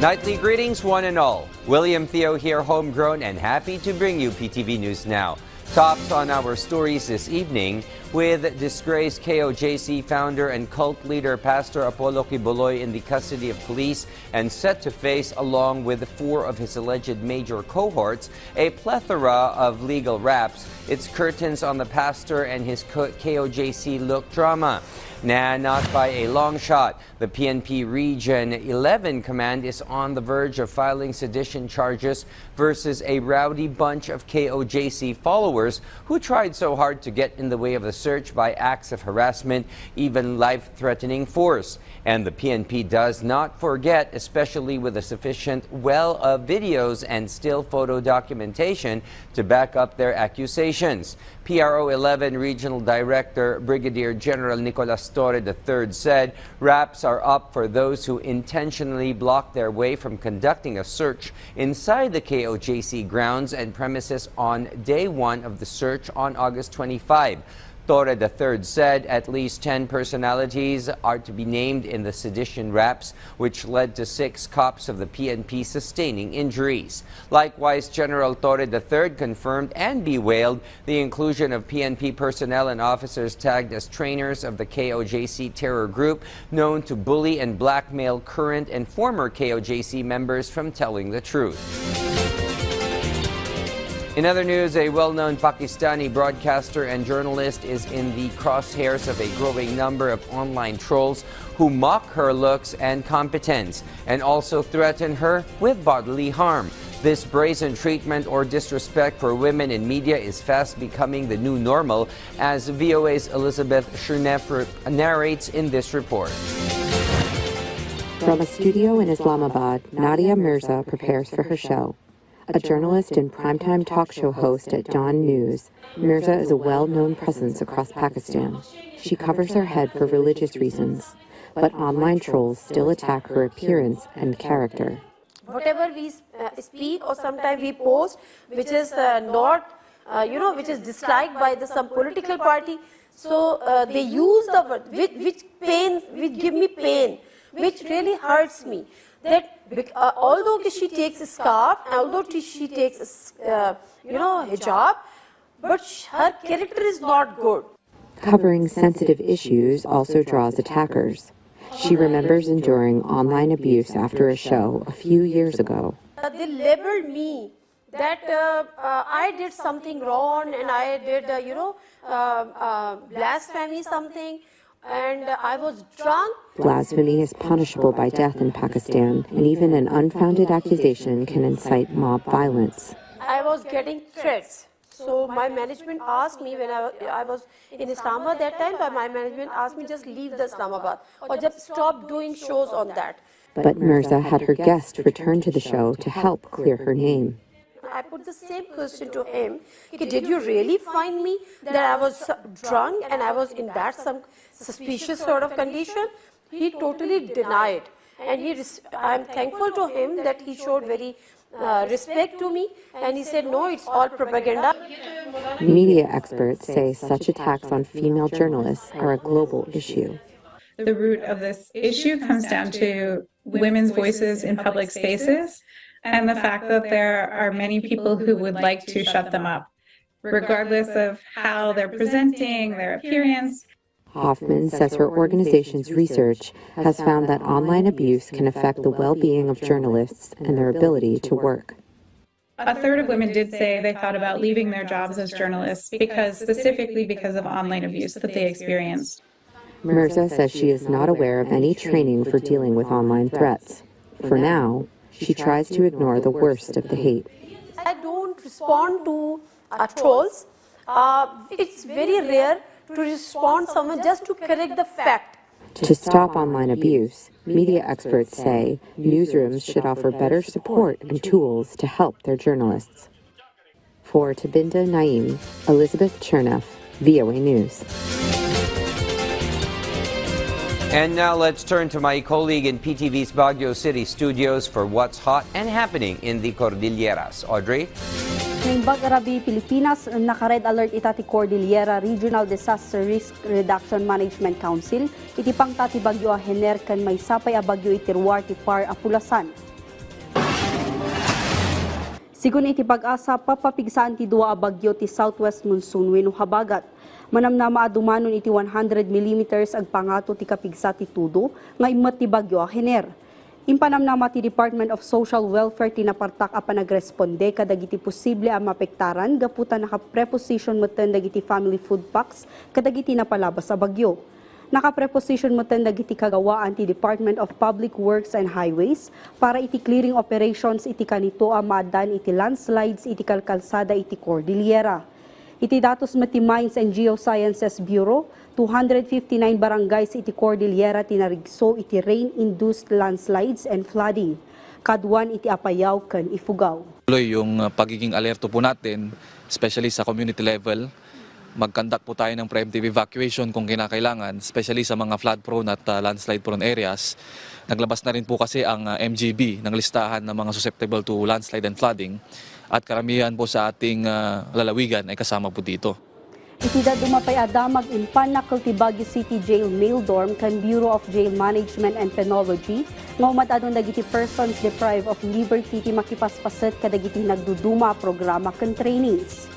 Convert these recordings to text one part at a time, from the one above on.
Nightly greetings, one and all. William Theo here, homegrown and happy to bring you PTV News Now. Tops on our stories this evening with disgraced KOJC founder and cult leader Pastor Apollo Quiboloy in the custody of police and set to face, along with 4 of his alleged major cohorts, a plethora of legal raps. It's curtains on the pastor and his KOJC look drama. Nah, not by a long shot. The PNP Region 11 Command is on the verge of filing sedition charges versus a rowdy bunch of KOJC followers who tried so hard to get in the way of the search by acts of harassment, even life-threatening force. And the PNP does not forget, especially with a sufficient well of videos and still photo documentation to back up their accusations. PRO 11 Regional Director Brigadier General Nicolas Torre III said raps are up for those who intentionally block their way from conducting a search inside the KOJC grounds and premises on day 1 of the search on August 25. Torre III said at least 10 personalities are to be named in the sedition raps, which led to 6 cops of the PNP sustaining injuries. Likewise, General Torre III confirmed and bewailed the inclusion of PNP personnel and officers tagged as trainers of the KOJC terror group, known to bully and blackmail current and former KOJC members from telling the truth. In other news, a well-known Pakistani broadcaster and journalist is in the crosshairs of a growing number of online trolls who mock her looks and competence and also threaten her with bodily harm. This brazen treatment or disrespect for women in media is fast becoming the new normal, as VOA's Elizabeth Shernef narrates in this report. From a studio in Islamabad, Nadia Mirza prepares for her show. A journalist and primetime talk show host at Dawn News, Mirza is a well-known presence across Pakistan. She covers her head for religious reasons, but online trolls still attack her appearance and character. Whatever we speak or sometimes we post, which is not, which is disliked by some political party, so they use the word, which give me pain, which really hurts me. That although she takes a scarf, although she takes hijab, but her character is not good. Covering sensitive issues also draws attackers. She remembers enduring online abuse after a show a few years ago. They labeled me that I did something wrong and I did, blasphemy something. And I was drunk. Blasphemy is punishable by death in Pakistan, and even an unfounded accusation can incite mob violence. I was getting threats. So my management asked me, when I was in Islamabad that time, but my management asked me just leave the Islamabad or just stop doing shows on that. But Mirza had her guest return to the show to help clear her name. I put the same question to him. Did you really find me that I was drunk and I was in that some suspicious sort of condition? He totally denied. And I'm thankful to him that he showed very respect to me. And he said, no, it's all propaganda. Media experts say such attacks on female journalists are a global issue. The root of this issue comes down to women's voices in public spaces, and the fact that there are many people who would like to shut them up, regardless of how they're presenting, their appearance. Hoffman says her organization's research has found that online abuse can affect the well-being of journalists and their ability to work. A third of women did say they thought about leaving their jobs as journalists specifically because of online abuse that they experienced. Mirza says she is not aware of any training for dealing with online threats. For now, she tries to ignore the worst of the hate. I don't respond to trolls. It's very rare to respond to someone just to correct the fact. To stop online abuse, media experts say newsrooms should offer better support and tools to help their journalists. For Tabinda Naeem, Elizabeth Cherneff, VOA News. And now let's turn to my colleague in PTV's Baguio City studios for what's hot and happening in the Cordilleras. Audrey? Ngayong Bagarabi, Pilipinas, naka-red alert itati Cordillera Regional Disaster Risk Reduction Management Council. Iti pang tati Bagyo a hener kan may sapay a Bagyo iti ruwar ti par a Pulasan. Sigun iti pag-asa, papapigsaan ti duwa a bagyo ti southwest monsoon wenno habagat. Manamnama adumanon iti 100 mm ag pangato ti kapigsa ti tudo, nga immet ti bagyo a Hener. Impanamnama ti Department of Social Welfare tinapartak a panagresponde kadagiti posible a mapektaran gaputa naka-preposition meten dagiti family food packs kadagiti napalabas sa bagyo. Naka-preposition meten dagiti kagawaan ti Department of Public Works and Highways para iti clearing operations iti kanito a maadan iti landslides iti kalkalsada iti Cordillera. Iti datos met ti Mines and Geosciences Bureau, 259 barangays iti Cordillera tinarigso iti rain-induced landslides and flooding. Kaduan iti Apayao ken Ifugao. Yung pagiging alerto po natin, especially sa community level, mag-conduct po tayo ng preemptive evacuation kung kinakailangan, especially sa mga flood-prone at landslide-prone areas. Naglabas na rin po kasi ang MGB ng listahan ng mga susceptible to landslide and flooding at karamihan po sa ating lalawigan ay kasama po dito. Itida dumapay adamag impan nakal ti Baguio City Jail Mail Dorm kan Bureau of Jail Management and Penology nga umadadon dagiti persons deprived of liberty ti makipaspaset kadagiti nagduduma a programa ken trainings.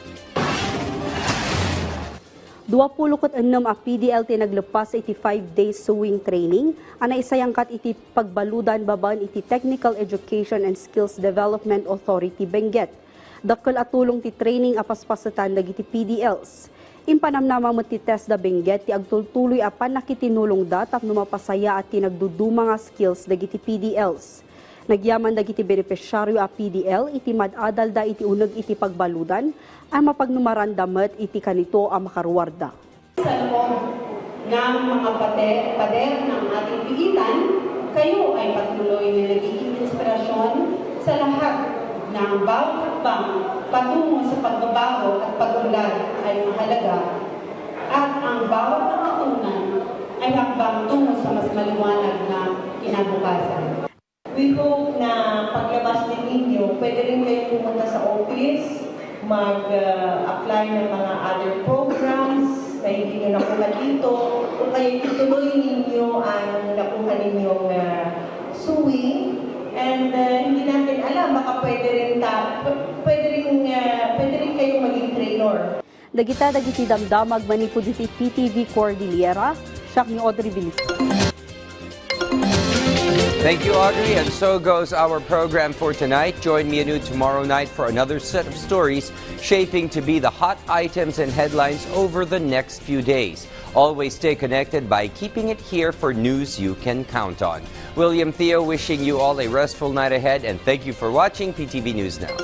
26 a PDL ti naglepas iti 5 days sewing training, ana isayangkat iti pagbaludan babaen iti Technical Education and Skills Development Authority Benguet. Dakkel atulong ti training apaspasatan dagiti PDLs. Impanamnama met ti test da Benguet ti agtultuloy apan nakitinulong da tapno mapasaya at ti nagduduma nga skills dagiti PDLs. Nagyaman dagiti benepisyaryo a PDL iti madadal da iti uneg iti pagbaludan ang mapagnumaran damet iti kanito ang makaruwarda. Sa loob ng mga pader ng ating pilitan, kayo ay patuloy na nagiging inspirasyon sa lahat ng bawat hakbang patungo sa pagbabago at pag-unlad ay mahalaga at ang bawat nakaunan ay hakbang tungo sa mas maliwanag na kinabukasan. We hope na paglabas din ninyo, pwede rin kayo pumunta sa office, mag-apply ng mga other programs na hindi nyo nakuha dito, o kaya ituloy ninyo ang nakuha ninyong sewing. And hindi natin alam, baka pwede rin kayong maging trainer. Dagiti damdamag manipud iti PTV Cordillera, siya ni Audrey Bilis. Thank you, Audrey. And so goes our program for tonight. Join me anew tomorrow night for another set of stories shaping to be the hot items and headlines over the next few days. Always stay connected by keeping it here for news you can count on. William Theo wishing you all a restful night ahead, and thank you for watching PTV News Now.